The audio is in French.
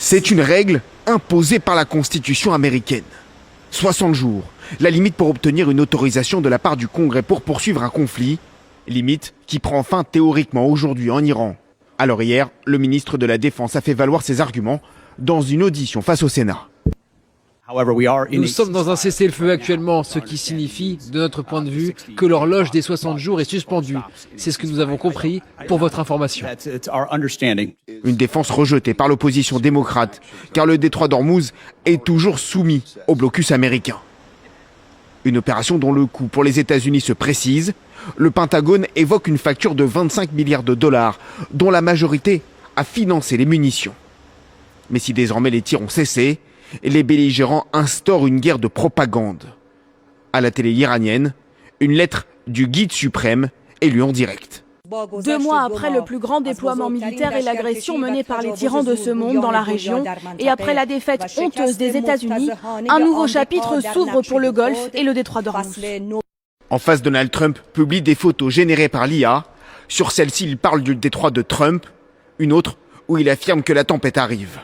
C'est une règle imposée par la Constitution américaine. 60 jours, la limite pour obtenir une autorisation de la part du Congrès pour poursuivre un conflit, limite qui prend fin théoriquement aujourd'hui en Iran. Alors hier, le ministre de la Défense a fait valoir ses arguments dans une audition face au Sénat. Nous sommes dans un cessez-le-feu actuellement, ce qui signifie, de notre point de vue, que l'horloge des 60 jours est suspendue. C'est ce que nous avons compris, pour votre information. Une défense rejetée par l'opposition démocrate, car le détroit d'Ormuz est toujours soumis au blocus américain. Une opération dont le coût pour les États-Unis se précise. Le Pentagone évoque une facture de 25 milliards de dollars, dont la majorité a financé les munitions. Mais si désormais les tirs ont cessé, les belligérants instaurent une guerre de propagande. À la télé iranienne, une lettre du guide suprême est lue en direct. 2 mois après le plus grand déploiement militaire et l'agression menée par les tyrans de ce monde dans la région, et après la défaite honteuse des États-Unis, un nouveau chapitre s'ouvre pour le Golfe et le détroit d'Ormuz. En face, Donald Trump publie des photos générées par l'IA. Sur celle-ci, il parle du détroit de Trump, une autre où il affirme que la tempête arrive.